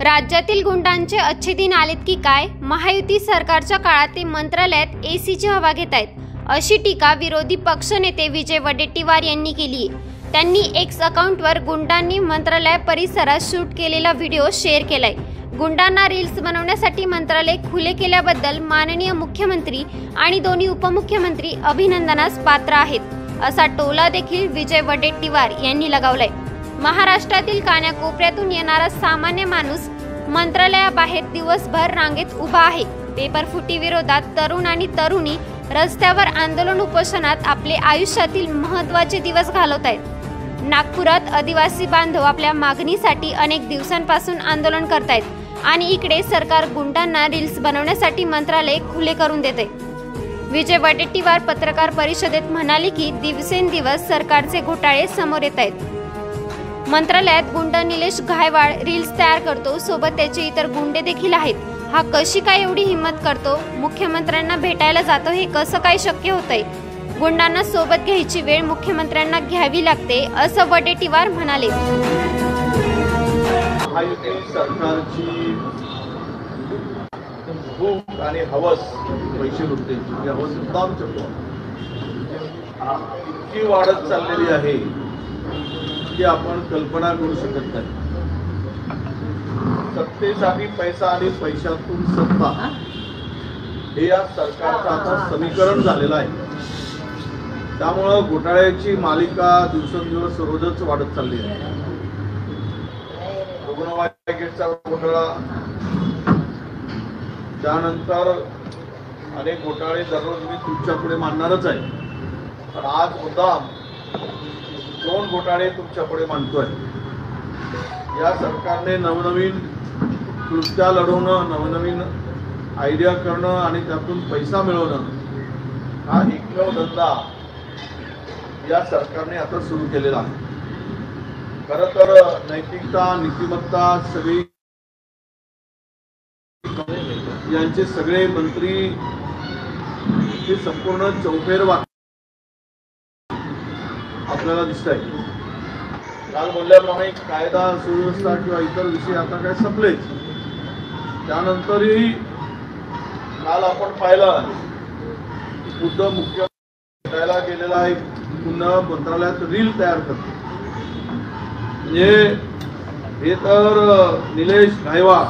राज्यातील गुंडांचे अच्छे दिन आलेत की काय? महायुती सरकारच्या काळात ते मंत्रालयात एसीची हवा घेत आहेत, अशी टीका विरोधी पक्षनेते विजय वडेट्टीवार यांनी केली आहे. त्यांनी एक्स अकाउंटवर गुंडांनी मंत्रालय परिसरात शूट केलेला व्हिडिओ शेअर केलाय. गुंडांना रील्स बनवण्यासाठी मंत्रालय खुले केल्याबद्दल माननीय मुख्यमंत्री आणि दोन्ही उपमुख्यमंत्री अभिनंदनास पात्र आहेत, असा टोला देखील विजय वडेट्टीवार यांनी लगावलाय. महाराष्ट्रातील कानाकोपऱ्यातून येणारा सामान्य माणूस मंत्रालयाबाहेर दिवसभर रांगेत उभा आहे. पेपरफुटी विरोधात तरुण आणि तरुणी रस्त्यावर आंदोलन उपोषणात आपले आयुष्यातील महत्त्वाचे दिवस घालवत आहेत. नागपुरात आदिवासी बांधव आपल्या मागणीसाठी अनेक दिवसांपासून आंदोलन करतायत आणि इकडे सरकार गुंडांना रील्स बनवण्यासाठी मंत्रालय खुले करून देते. विजय वडेट्टीवार पत्रकार परिषदेत म्हणाले की दिवसेंदिवस सरकारचे घोटाळे समोर येत आहेत. मंत्रालयात गुंड निलेश घायवाळ रील्स तयार करतो, सोबत त्याचे इतर गुंडे देखील आहेत. हा कशी काय एवढी हिंमत करतो? मुख्यमंत्र्यांना भेटायला जातो, हे कसं काय शक्य होतंय? गुंडांना सोबत घ्यायची वेळ मुख्यमंत्र्यांना घ्यावी लागते, असं वडेट्टीवार म्हणाले. महायुती सरकारची भूक आणि हवस पैसे लुटण्याची हवस मुद्दाम इतकी वाढत चाललेली आहे की आपण कल्पना करू शकत नाही. सत्तेसाठी पैसा आणि पैशातून सत्ता हे या सरकारचं आता समीकरण झालेलं आहे. त्यामुळं घोटाळ्याची मालिका दिवसेंदिवस रोजच वाढत चालली आहे. रुग्णवाहिका गेटचा घोटाळा, त्यानंतर अनेक घोटाळे दररोज मी तुमच्या पुढे मांडणारच आहे. पण आज मुद्दाम 2 घोटाळे तुमच्या पुढे मांडतोय. या सरकारने नवनवीन कृत्या लढवणं, नवनवीन आयडिया करणं आणि त्यातून पैसा मिळवणं हा एकमेव धंदा या सरकारने आता सुरू केलेला आहे. खरं तर नैतिकता, नीतिमत्ता सगळी यांचे सगळे मंत्री हे संपूर्ण चौफेर आपल्याला दिसत आहे. काल बोलल्याप्रमाणे कायदा सुव्यवस्था किंवा इतर विषय आता काय संपलेच. त्यानंतरही काल आपण पाहिलं खुद्द मुख्यमंत्री भेटायला गेलेला आहे, पुन्हा मंत्रालयात रील तयार करतो. म्हणजे हे तर निलेश घायवाळ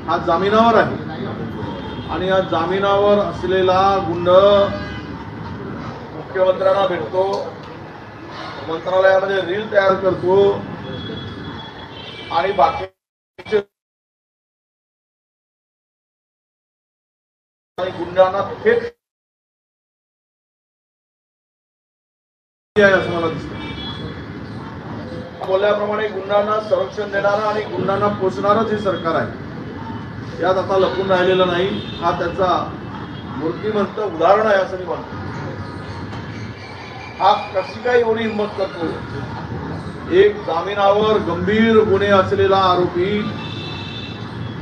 हा जामिनावर आहे आणि या जामिनावर असलेला गुंड मुख्यमंत्र्यांना भेटतो, मंत्रालयामध्ये रील तयार करतो आणि बाकीचे गुंडांना थेट असं मला दिसतं. बोलल्याप्रमाणे गुंडांना संरक्षण देणारं आणि गुंडांना पोचणारच हे सरकार आहे. यात आता लपून राहिलेलं नाही. हा त्याचा मूर्तिमंत उदाहरण आहे असं मी म्हणतो. हा कशी काय एवढी हिंमत करतो? एक जामिनावर गंभीर गुन्हे असलेला आरोपी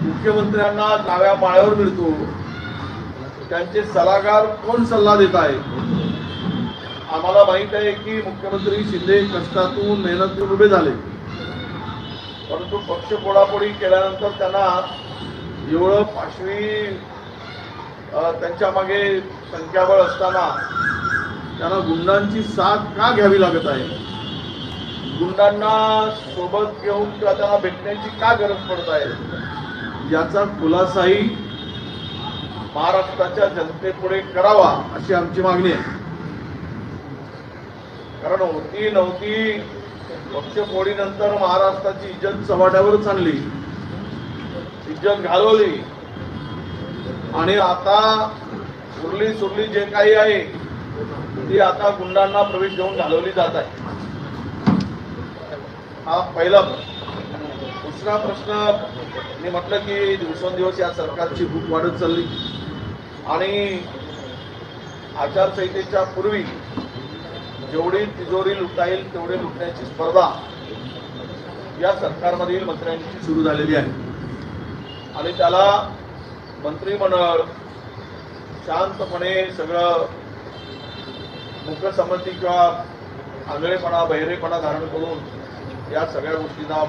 मुख्यमंत्र्यांना डाव्या माळ्यावर मिळतो. त्यांचे सल्लागार कोण सल्ला देत आहे? आम्हाला माहित आहे की मुख्यमंत्री शिंदे कष्टातून मेहनतीतून उभे झाले, परंतु पक्ष फोडाफोडी केल्यानंतर त्यांना एवढं पाशवी त्यांच्या मागे संख्याबळ असताना त्यांना गुंडांची साथ का घ्यावी लागत आहे? गुंडांना सोबत घेऊन किंवा त्यांना भेटण्याची का गरज पडत आहे? याचा खुलासाही महाराष्ट्राच्या जनतेपुढे करावा अशी आमची मागणी आहे. कारण होती नव्हती पक्षफोडीनंतर महाराष्ट्राची इज्जत चव्हाट्यावरच आणली, इज्जत घालवली आणि आता उरली सुरली जे काही आहे ती आता गुंडांना प्रवेश देऊन घालवली जात आहे. हा पहिला प्रश्न. दुसरा प्रश्न मी म्हटलं की दिवसेंदिवस या सरकारची भूक वाढत चालली आणि आचारसंहितेच्या पूर्वी जेवढी तिजोरी लुटता येईल तेवढी लुटण्याची स्पर्धा या सरकारमधील मंत्र्यांची सुरू झालेली आहे आणि त्याला मंत्रिमंडळ शांतपणे सगळं मुखसंमती किंवा आंधळेपणा, बहिरेपणा धारण करून या सगळ्या गोष्टींना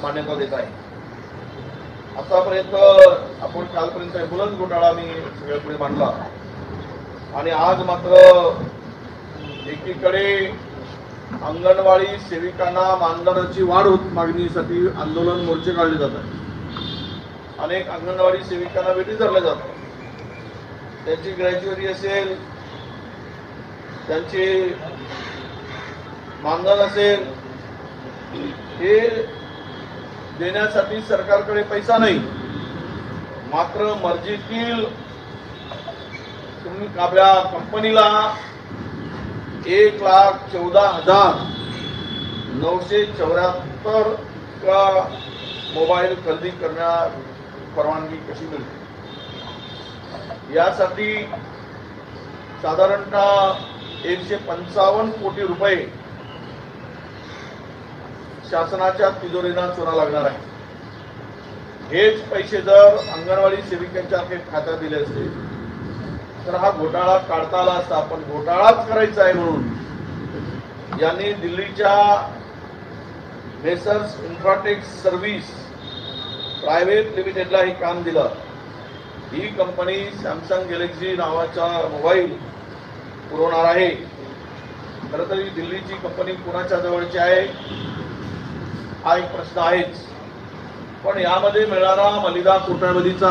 मान्यता देत आहे. आतापर्यंत आपण कालपर्यंत एम्ब्युलन्स घोटाळा मी सगळ्या पुढे मांडला आणि आज मात्र एकीकडे अंगणवाडी सेविकांना मानधनाची वाढ होत मागणीसाठी आंदोलन मोर्चे काढले जात आहेत. अनेक अंगणवाडी सेविकांना वेठी धरले जातात. त्यांची ग्रॅज्युएटी असेल, त्यांचे मानधन असेल, हे देण्यासाठी सरकारकडे पैसा नाही. मात्र मर्जीतील तुम्ही आपल्या कंपनीला 1,14,974 मोबाईल खरेदी करण्यास परवानगी कशी मिळते? यासाठी साधारणतः 155 कोटी रुपये शासनाच्या तिजोरीला चोरा लागणार आहे. हेच पैसे जर अंगणवाडी सेविकांच्या खात्यात दिले असते तर हा घोटाळा काढता आला असता. पण घोटाळाच करायचा आहे म्हणून यांनी दिल्लीच्या मेसर्स इन्फ्राटेक सर्व्हिस प्रायव्हेट लिमिटेडला हे काम दिलं. ही कंपनी सॅमसंग गॅलेक्सी नावाचा मोबाईल पुरवणार आहे. खरं तर ही दिल्लीची कंपनी कुणाच्या जवळची आहे हा एक प्रश्न आहेच. पण यामध्ये मिळणारा मलिदा कोट्यावधीचा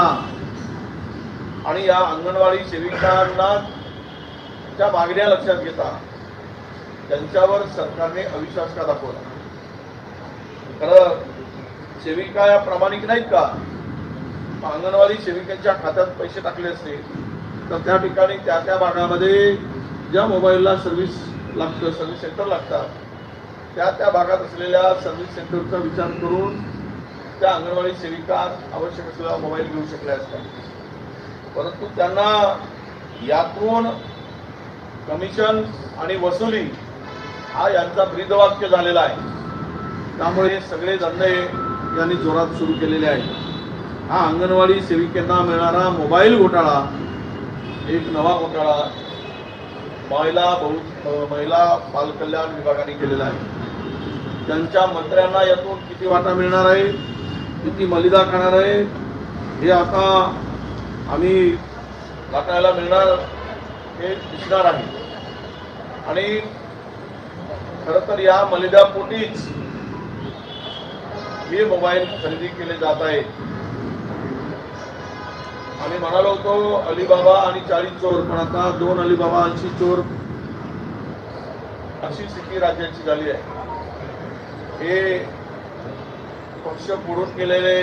आणि या अंगणवाडी सेविकांना त्या मागण्या लक्षात घेता त्यांच्यावर सरकारने अविश्वास का दाखवला? खरं सेविका या प्रामाणिक नाहीत का? अंगणवाडी सेविकांच्या खात्यात पैसे टाकले असते तर त्या ठिकाणी त्या त्या भागामध्ये ज्या मोबाईलला सर्व्हिस लागतं, सर्व्हिस सेंटर लागतात, त्या त्या भागात असलेल्या सर्व्हिस सेंटरचा विचार करून त्या अंगणवाडी सेविका आवश्यक असलेला मोबाईल घेऊ शकल्या असतात. परंतु त्यांना यातून कमिशन आणि वसुली हा यांचा ब्रीदवाक्य झालेला आहे. त्यामुळे सगळे धंदे यांनी जोरात सुरू केलेले आहेत. हा अंगणवाडी सेविकांना मिळणारा मोबाईल घोटाळा एक नवा घोटाळा महिला बाल कल्याण विभागाने केलेला आहे. त्यांच्या मंत्र्यांना यातून किती वाटा मिळणार आहे, किती मलिदा खाणार आहे, हे आता आम्ही वाटायला मिळणार हे दिसणार आहे. आणि खरं तर या मलिदापोटीच हे मोबाईल खरेदी केले जात आहेत. आम्ही म्हणालो होतो अलिबाबा आणि 40 चोर, पण आता 2 अलिबाबा 80 चोर अशी स्थिती राज्याची झाली आहे. हे पक्ष फोडून गेलेले